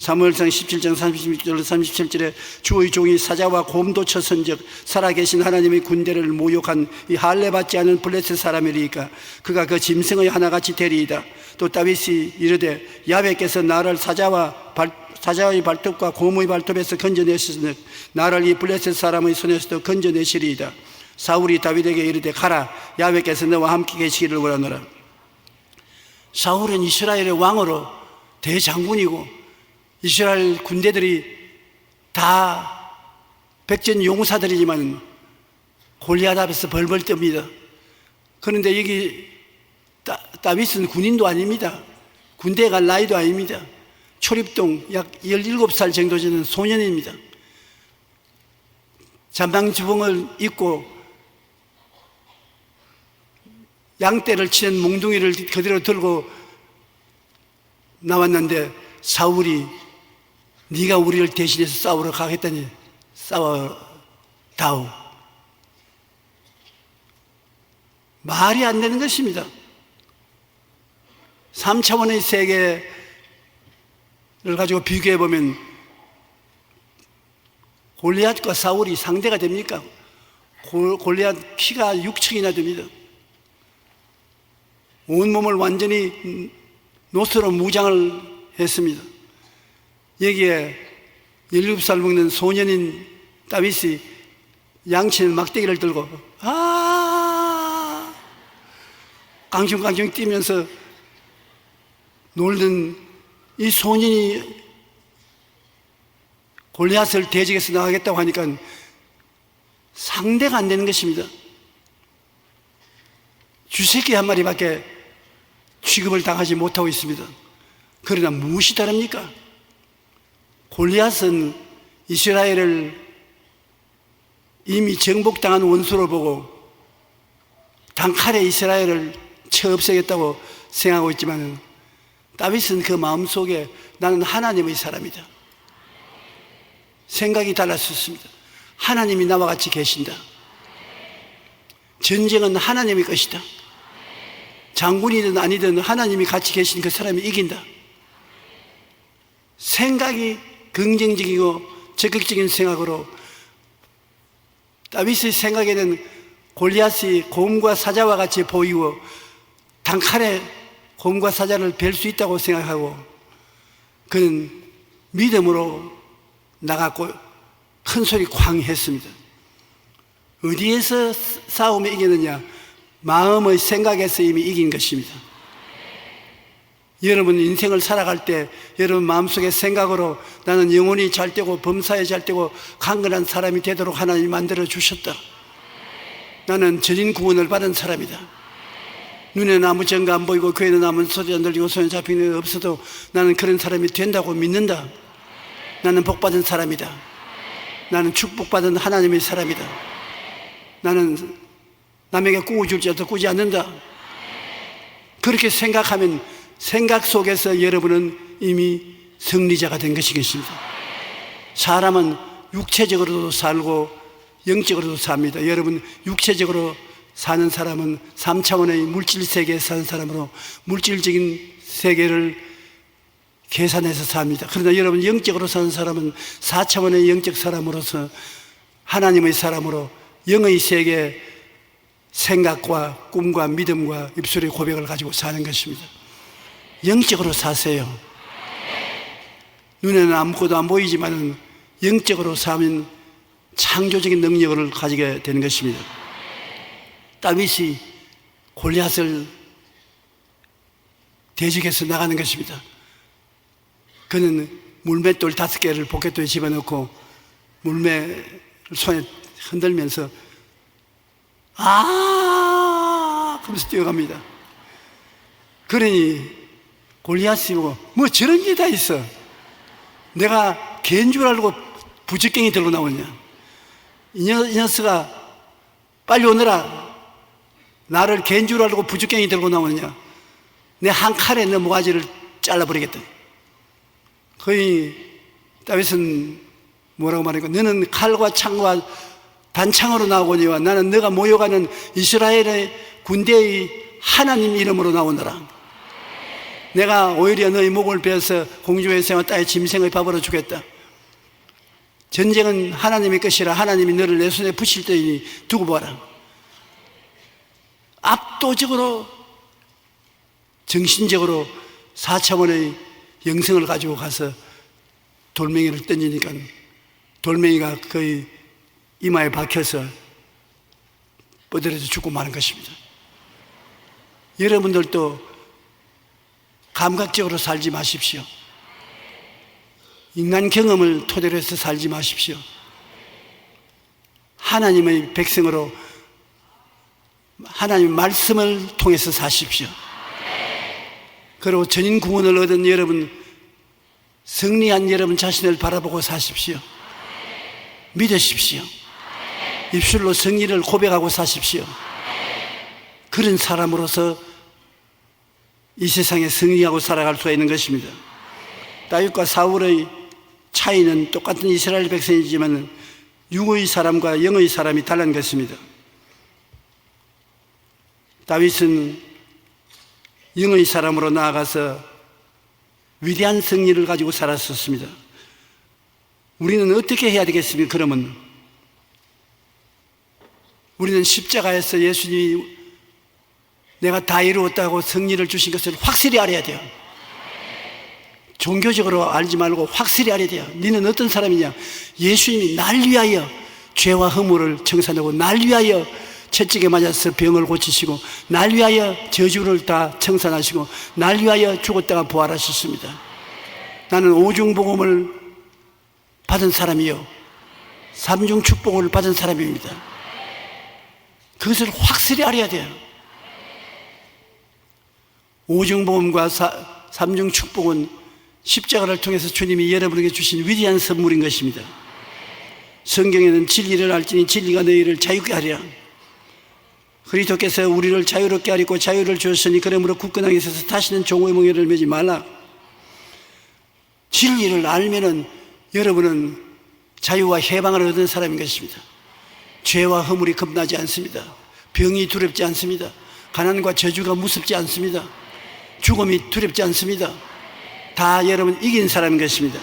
사무엘상 17장 36절 37절에 주의 종이 사자와 곰도 쳐선즉 살아계신 하나님의 군대를 모욕한 이 할례 받지 않은 블레셋 사람이리까 그가 그 짐승의 하나같이 되리이다. 또 다윗이 이르되 야훼께서 나를 사자의 발톱과 곰의 발톱에서 건져내시는 나를 이 블레셋 사람의 손에서도 건져내시리이다. 사울이 다윗에게 이르되 가라 야훼께서 너와 함께 계시기를 원하노라. 사울은 이스라엘의 왕으로 대장군이고 이스라엘 군대들이 다 백전 용사들이지만 골리앗 앞에서 벌벌 떱니다. 그런데 여기 다윗은 군인도 아닙니다. 군대에 갈 나이도 아닙니다. 초립동 약 17살 정도 되는 소년입니다. 잠방주봉을 입고 양떼를 치는 몽둥이를 그대로 들고 나왔는데 사울이 네가 우리를 대신해서 싸우러 가겠다니 싸워다오. 말이 안 되는 것입니다. 3차원의 세계를 가지고 비교해 보면 골리앗과 사울이 상대가 됩니까? 골리앗 키가 6층이나 됩니다. 온몸을 완전히 노스로 무장을 했습니다. 여기에 17살 먹는 소년인 다윗이 양치는 막대기를 들고 깡충깡충 뛰면서 놀던 이 소년이 골리앗을 대적해서 나가겠다고 하니까 상대가 안 되는 것입니다. 쥐새끼 한 마리밖에 취급을 당하지 못하고 있습니다. 그러나 무엇이 다릅니까? 골리앗은 이스라엘을 이미 정복당한 원수로 보고 단칼에 이스라엘을 쳐 없애겠다고 생각하고 있지만 다윗은 그 마음속에 나는 하나님의 사람이다. 생각이 달랐었습니다. 하나님이 나와 같이 계신다. 전쟁은 하나님의 것이다. 장군이든 아니든 하나님이 같이 계신 그 사람이 이긴다. 생각이 긍정적이고 적극적인 생각으로 다윗의 생각에는 골리앗이 곰과 사자와 같이 보이고 단칼에 곰과 사자를 뵐 수 있다고 생각하고 그는 믿음으로 나갔고 큰 소리 쾅 했습니다. 어디에서 싸움에 이기느냐? 마음의 생각에서 이미 이긴 것입니다. 여러분 인생을 살아갈 때 여러분 마음속의 생각으로 나는 영혼이 잘 되고 범사에 잘 되고 강건한 사람이 되도록 하나님이 만들어 주셨다. 나는 전인 구원을 받은 사람이다. 눈에는 아무 증거 안 보이고 귀에는 아무 소리 안 들리고 손에 잡히는 게 없어도 나는 그런 사람이 된다고 믿는다. 나는 복받은 사람이다. 나는 축복받은 하나님의 사람이다. 나는 남에게 꾸어 줄지라도 꾸지 않는다. 그렇게 생각하면 생각 속에서 여러분은 이미 승리자가 된 것이겠습니다. 사람은 육체적으로도 살고 영적으로도 삽니다. 여러분 육체적으로 사는 사람은 3차원의 물질 세계에 사는 사람으로 물질적인 세계를 계산해서 삽니다. 그러나 여러분 영적으로 사는 사람은 4차원의 영적 사람으로서 하나님의 사람으로 영의 세계 생각과 꿈과 믿음과 입술의 고백을 가지고 사는 것입니다. 영적으로 사세요. 눈에는 아무것도 안 보이지만 영적으로 사면 창조적인 능력을 가지게 되는 것입니다. 다윗이 골리앗을 대적해서 나가는 것입니다. 그는 물맷돌 5개를 포켓도에 집어넣고 물매를 손에 흔들면서 그러면서 뛰어갑니다. 그러니 골리앗이 보고 뭐 저런 게 다 있어. 내가 개인 줄 알고 부적갱이 들고 나오냐. 이 녀석아 빨리 오너라. 나를 개인 줄 알고 부적갱이 들고 나오느냐. 내 한 칼에 너 모가지를 잘라버리겠다. 거의 다윗은 뭐라고 말하니까 너는 칼과 창과 단창으로 나오거니와 나는 너가 모여가는 이스라엘의 군대의 하나님 이름으로 나오너라. 내가 오히려 너의 목을 베어서 공주의 생과 딸의 짐승의 밥으로 주겠다. 전쟁은 하나님의 것이라 하나님이 너를 내 손에 붙일 때이니 두고 보아라. 압도적으로 정신적으로 4차원의 영성을 가지고 가서 돌멩이를 던지니까 돌멩이가 거의 이마에 박혀서 뻗어져서 죽고 마는 것입니다. 여러분들도 감각적으로 살지 마십시오. 인간 경험을 토대로 해서 살지 마십시오. 하나님의 백성으로 하나님의 말씀을 통해서 사십시오. 그리고 전인 구원을 얻은 여러분, 승리한 여러분 자신을 바라보고 사십시오. 믿으십시오. 입술로 승리를 고백하고 사십시오. 그런 사람으로서 이 세상에 승리하고 살아갈 수가 있는 것입니다. 다윗과 사울의 차이는 똑같은 이스라엘 백성이지만 육의 사람과 영의 사람이 달라는 것입니다. 다윗은 영의 사람으로 나아가서 위대한 승리를 가지고 살았었습니다. 우리는 어떻게 해야 되겠습니까? 그러면 우리는 십자가에서 예수님이 내가 다 이루었다고 승리를 주신 것을 확실히 알아야 돼요. 종교적으로 알지 말고 확실히 알아야 돼요. 너는 어떤 사람이냐? 예수님이 날 위하여 죄와 허물을 청산하고 날 위하여 채찍에 맞아서 병을 고치시고 날 위하여 저주를 다 청산하시고 날 위하여 죽었다가 부활하셨습니다. 나는 오중복음을 받은 사람이요 삼중 축복을 받은 사람입니다. 그것을 확실히 알아야 돼요. 오중복음과 삼중 축복은 십자가를 통해서 주님이 여러분에게 주신 위대한 선물인 것입니다. 성경에는 진리를 알지니 진리가 너희를 자유케 하리라. 그리스도께서 우리를 자유롭게 하리고 자유를 주었으니 그러므로 굳건하게 서서 다시는 종의 멍에를 매지 말라. 진리를 알면은 여러분은 자유와 해방을 얻은 사람인 것입니다. 죄와 허물이 겁나지 않습니다. 병이 두렵지 않습니다. 가난과 저주가 무섭지 않습니다. 죽음이 두렵지 않습니다. 다 여러분 이긴 사람인 것입니다.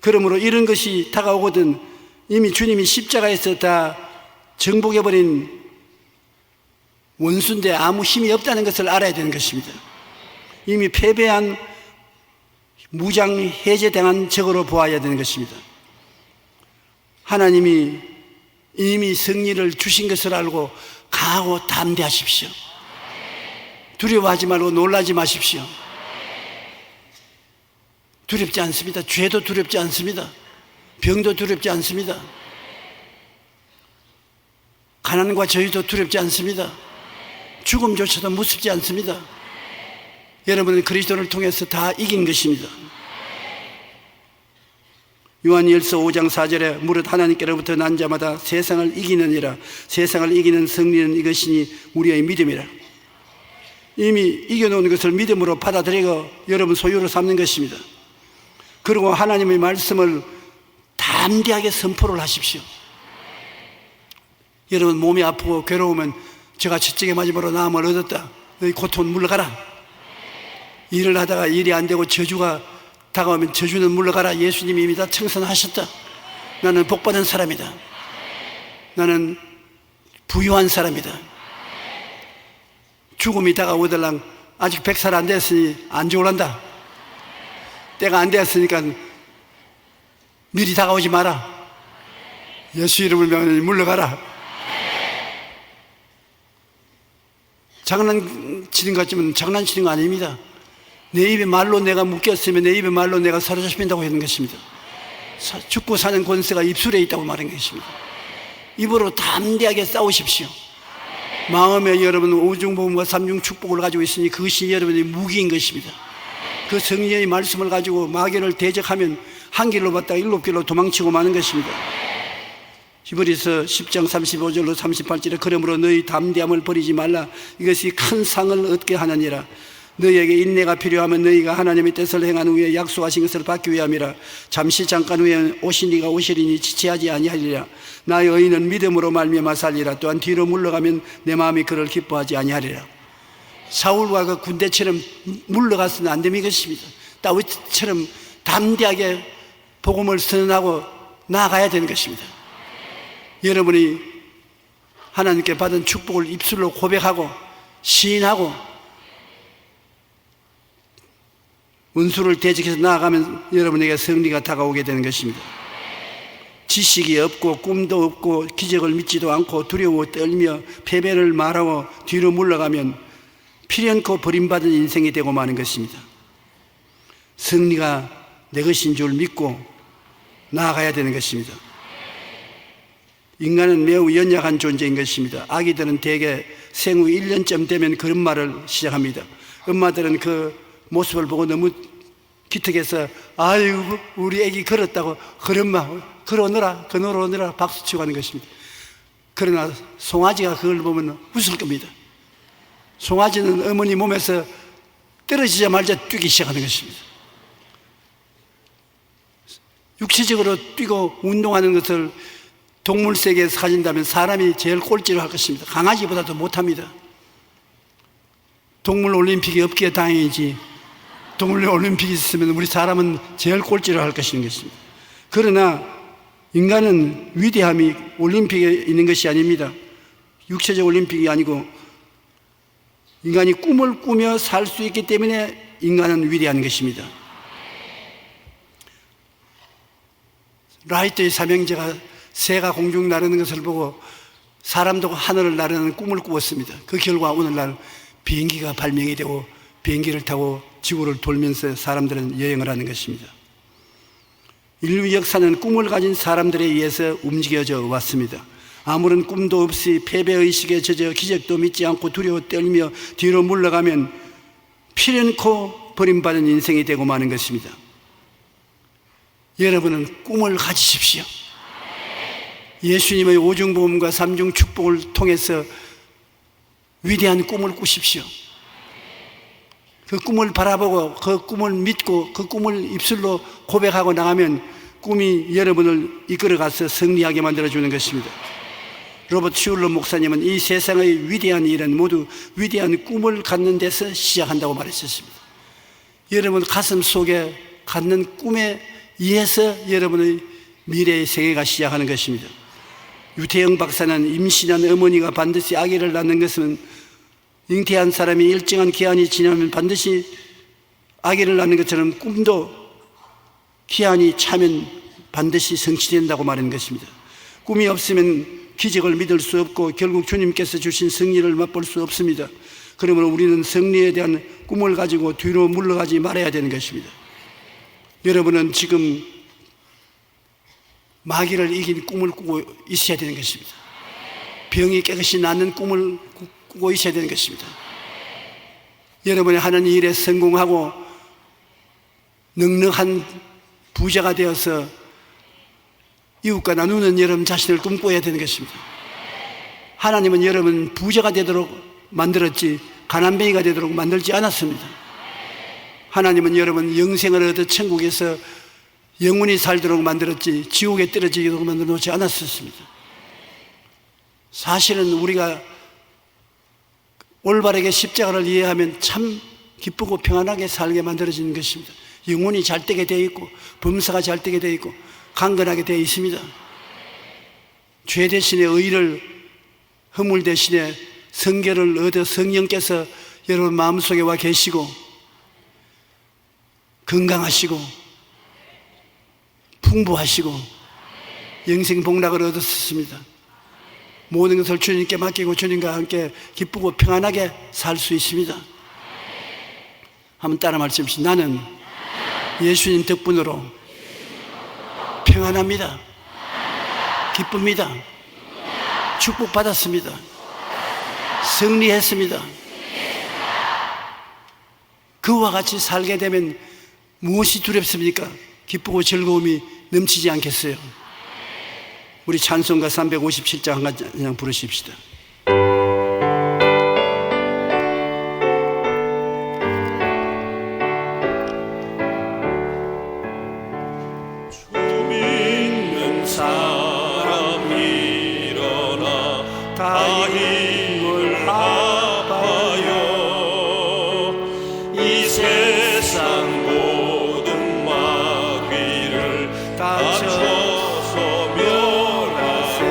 그러므로 이런 것이 다가오거든 이미 주님이 십자가에서 다 정복해버린 원수인데 아무 힘이 없다는 것을 알아야 되는 것입니다. 이미 패배한 무장 해제당한 적으로 보아야 되는 것입니다. 하나님이 이미 승리를 주신 것을 알고 강하고 담대하십시오. 두려워하지 말고 놀라지 마십시오. 두렵지 않습니다. 죄도 두렵지 않습니다. 병도 두렵지 않습니다. 가난과 저주도 두렵지 않습니다. 죽음조차도 무섭지 않습니다. 여러분은 그리스도를 통해서 다 이긴 것입니다. 요한일서 5장 4절에 무릇 하나님께로부터 난 자마다 세상을 이기느니라. 세상을 이기는 승리는 이것이니 우리의 믿음이라. 이미 이겨놓은 것을 믿음으로 받아들이고 여러분 소유로 삼는 것입니다. 그리고 하나님의 말씀을 담대하게 선포를 하십시오. 여러분 몸이 아프고 괴로우면 제가 채찍에 맞음으로 나음을 얻었다. 너희 고통은 물러가라. 일을 하다가 일이 안 되고 저주가 다가오면 저주는 물러가라. 예수님이 이미 다 청산하셨다. 나는 복받은 사람이다. 나는 부유한 사람이다. 죽음이 다가오들랑 아직 100살 안 됐으니 안 죽으란다. 때가 안 되었으니까 미리 다가오지 마라. 예수 이름을 명하니 물러가라. 장난치는 것 같지만 장난치는 거 아닙니다. 내 입에 말로 내가 묶였으면 내 입에 말로 내가 사로잡힌다고 하는 것입니다. 죽고 사는 권세가 입술에 있다고 말하는 것입니다. 입으로 담대하게 싸우십시오. 마음에 여러분 오중복음과 삼중 축복을 가지고 있으니 그것이 여러분의 무기인 것입니다. 그 성령의 말씀을 가지고 마귀를 대적하면 한 길로 갔다가 7길로 도망치고 마는 것입니다. 히브리서 10장 35절로 38절에 그러므로 너희 담대함을 버리지 말라. 이것이 큰 상을 얻게 하느니라. 너희에게 인내가 필요하면 너희가 하나님의 뜻을 행한 후에 약속하신 것을 받기 위함이라. 잠시 잠깐 후에 오신 이가 오시리니 지체하지 아니하리라. 나의 의인은 믿음으로 말미암아 살리라. 또한 뒤로 물러가면 내 마음이 그를 기뻐하지 아니하리라. 사울과 그 군대처럼 물러가서는 안 되는 것입니다. 다윗처럼 담대하게 복음을 선언하고 나아가야 되는 것입니다. 여러분이 하나님께 받은 축복을 입술로 고백하고 시인하고 원수를 대적해서 나아가면 여러분에게 승리가 다가오게 되는 것입니다. 지식이 없고 꿈도 없고 기적을 믿지도 않고 두려워 떨며 패배를 말하고 뒤로 물러가면 필연코 버림받은 인생이 되고 마는 것입니다. 승리가 내 것인 줄 믿고 나아가야 되는 것입니다. 인간은 매우 연약한 존재인 것입니다. 아기들은 대개 생후 1년쯤 되면 그런 말을 시작합니다. 엄마들은 그 모습을 보고 너무 기특해서 아이고 우리 애기 걸었다고 그런마 걸어오느라 박수치고 하는 것입니다. 그러나 송아지가 그걸 보면 웃을 겁니다. 송아지는 어머니 몸에서 떨어지자마자 뛰기 시작하는 것입니다. 육체적으로 뛰고 운동하는 것을 동물 세계에서 가진다면 사람이 제일 꼴찌를 할 것입니다. 강아지보다도 못합니다. 동물 올림픽이 없기에 다행이지, 동물 올림픽이 있으면 우리 사람은 제일 꼴찌를 할 것입니다. 그러나 인간은 위대함이 올림픽에 있는 것이 아닙니다. 육체적 올림픽이 아니고 인간이 꿈을 꾸며 살 수 있기 때문에 인간은 위대한 것입니다. 라이트의 삼형제가 새가 공중 나르는 것을 보고 사람도 하늘을 나르는 꿈을 꾸었습니다. 그 결과 오늘날 비행기가 발명이 되고 비행기를 타고 지구를 돌면서 사람들은 여행을 하는 것입니다. 인류 역사는 꿈을 가진 사람들에 의해서 움직여져 왔습니다. 아무런 꿈도 없이 패배의식에 젖어 기적도 믿지 않고 두려워 떨며 뒤로 물러가면 필연코 버림받은 인생이 되고 마는 것입니다. 여러분은 꿈을 가지십시오. 예수님의 오중보험과 삼중 축복을 통해서 위대한 꿈을 꾸십시오. 그 꿈을 바라보고 그 꿈을 믿고 그 꿈을 입술로 고백하고 나가면 꿈이 여러분을 이끌어가서 승리하게 만들어주는 것입니다. 로버트 슐러 목사님은 이 세상의 위대한 일은 모두 위대한 꿈을 갖는 데서 시작한다고 말했었습니다. 여러분 가슴 속에 갖는 꿈에 의해서 여러분의 미래의 생애가 시작하는 것입니다. 유태영 박사는 임신한 어머니가 반드시 아기를 낳는 것은 잉태한 사람이 일정한 기한이 지나면 반드시 아기를 낳는 것처럼 꿈도 기한이 차면 반드시 성취된다고 말하는 것입니다. 꿈이 없으면 기적을 믿을 수 없고 결국 주님께서 주신 승리를 맛볼 수 없습니다. 그러므로 우리는 승리에 대한 꿈을 가지고 뒤로 물러가지 말아야 되는 것입니다. 여러분은 지금 마귀를 이긴 꿈을 꾸고 있어야 되는 것입니다. 병이 깨끗이 낫는 꿈을 꾸고 있어야 되는 것입니다. 여러분이 하는 일에 성공하고 넉넉한 부자가 되어서 이웃과 나누는 여러분 자신을 꿈꿔야 되는 것입니다. 하나님은 여러분 부자가 되도록 만들었지 가난뱅이가 되도록 만들지 않았습니다. 하나님은 여러분 영생을 얻어 천국에서 영원히 살도록 만들었지 지옥에 떨어지도록 만들어 놓지 않았었습니다. 사실은 우리가 올바르게 십자가를 이해하면 참 기쁘고 평안하게 살게 만들어지는 것입니다. 영혼이 잘 되게 되어 있고 범사가 잘 되게 되어 있고 강건하게 되어 있습니다. 죄 대신에 의를, 허물 대신에 성결을 얻어 성령께서 여러분 마음속에 와 계시고 건강하시고 풍부하시고 영생 복락을 얻었습니다. 모든 것을 주님께 맡기고 주님과 함께 기쁘고 평안하게 살 수 있습니다. 한번 따라 말씀하십시오. 나는 예수님 덕분으로 평안합니다. 기쁩니다. 축복받았습니다. 승리했습니다. 그와 같이 살게 되면 무엇이 두렵습니까? 기쁘고 즐거움이 넘치지 않겠어요? 우리 찬송가 357장 한 장 부르십시다. 주 믿는 사람 일어나 다 힘을 합하여 이 세상 모든 마귀를 다 쳐서 멸하세.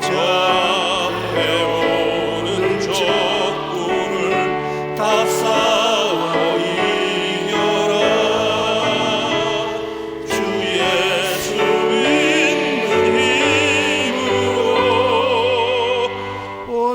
저 앞에 오는 적군을 다 싸워 이겨라. 주 예수 믿는 힘으로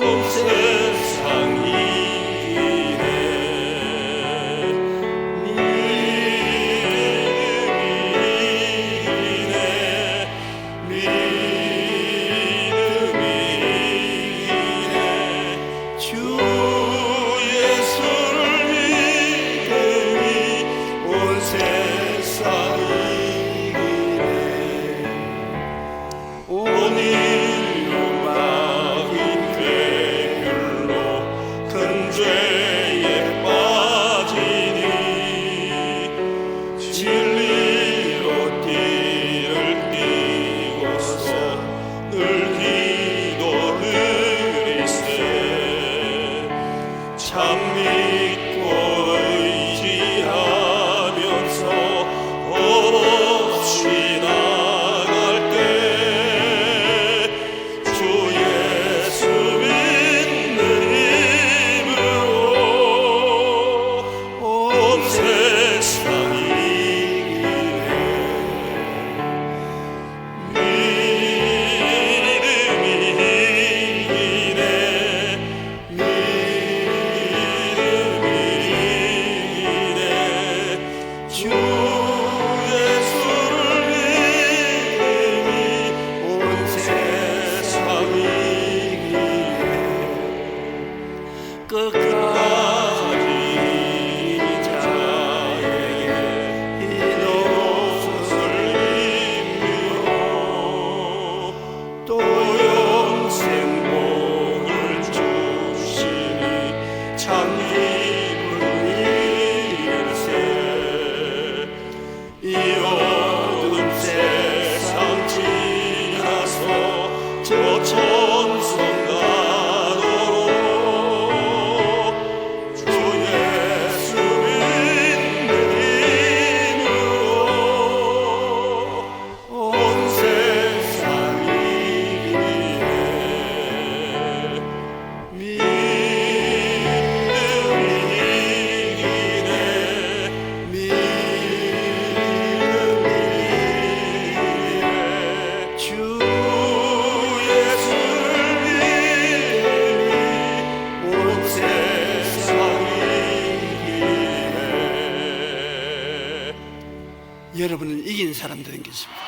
여러분은 이긴 사람들인 것입니다.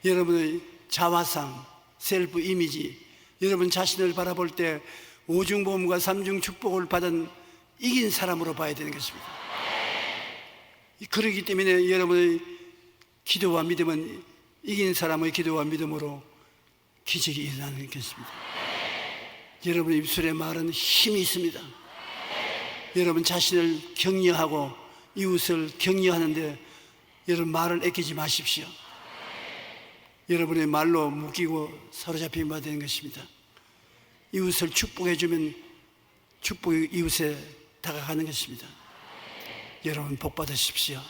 여러분의 자화상, 셀프 이미지, 여러분 자신을 바라볼 때 오중보험과 삼중 축복을 받은 이긴 사람으로 봐야 되는 것입니다. 그렇기 때문에 여러분의 기도와 믿음은 이긴 사람의 기도와 믿음으로 기적이 일어나는 것입니다. 여러분의 입술에 말은 힘이 있습니다. 여러분 자신을 격려하고 이웃을 격려하는데 여러분 말을 아끼지 마십시오. 여러분의 말로 묶이고 사로잡히면 되는 것입니다. 이웃을 축복해주면 축복이 이웃에 다가가는 것입니다. 여러분 복 받으십시오.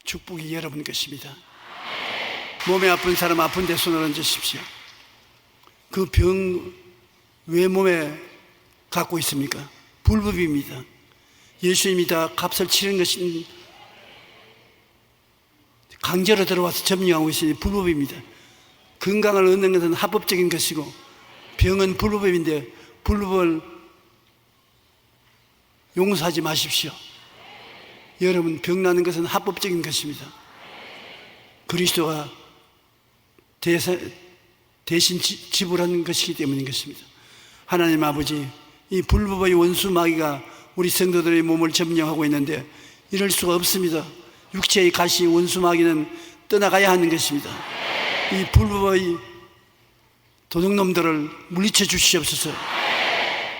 축복이 여러분 것입니다. 몸에 아픈 사람 아픈 데 손을 얹으십시오. 그 병 왜 몸에 갖고 있습니까? 불법입니다. 예수님이 다 값을 치른 것은 강제로 들어와서 점령하고 있으니 불법입니다. 건강을 얻는 것은 합법적인 것이고 병은 불법인데 불법을 용서하지 마십시오. 여러분 병 나는 것은 합법적인 것입니다. 그리스도가 대신 지불한 것이기 때문인 것입니다. 하나님 아버지, 이 불법의 원수 마귀가 우리 성도들의 몸을 점령하고 있는데 이럴 수가 없습니다. 육체의 가시 원수 마귀는 떠나가야 하는 것입니다. 이 불법의 도둑놈들을 물리쳐 주시옵소서.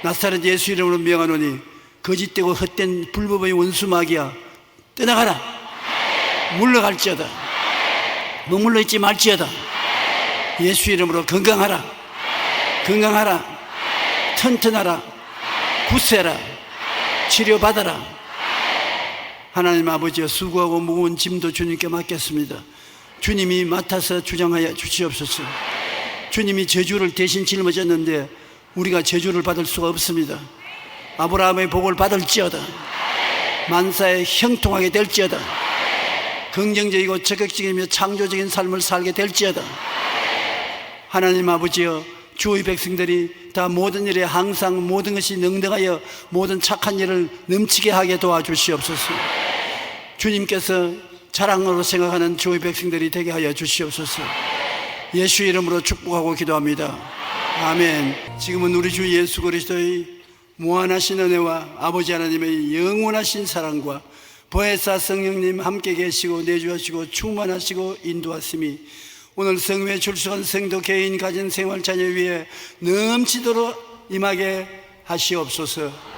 나사렛 예수 이름으로 명하노니 거짓되고 헛된 불법의 원수 마귀야, 떠나가라. 물러갈지어다. 머물러 있지 말지어다. 예수 이름으로 건강하라. 건강하라. 튼튼하라. 굳세라. 치료받아라. 하나님 아버지여, 수고하고 무거운 짐도 주님께 맡겼습니다. 주님이 맡아서 주장하여 주시옵소서. 주님이 저주를 대신 짊어졌는데 우리가 저주를 받을 수가 없습니다. 아브라함의 복을 받을지어다. 만사에 형통하게 될지어다. 긍정적이고 적극적이며 창조적인 삶을 살게 될지어다. 하나님 아버지여, 주의 백성들이 다 모든 일에 항상 모든 것이 능동하여 모든 착한 일을 넘치게 하게 도와주시옵소서. 주님께서 자랑으로 생각하는 주의 백성들이 되게 하여 주시옵소서. 예수 이름으로 축복하고 기도합니다. 아멘. 지금은 우리 주 예수 그리스도의 무한하신 은혜와 아버지 하나님의 영원하신 사랑과 보혜사 성령님 함께 계시고 내주하시고 충만하시고 인도하심이 오늘 성회에 출석한 성도 개인 가진 생활 자녀 위에 넘치도록 임하게 하시옵소서.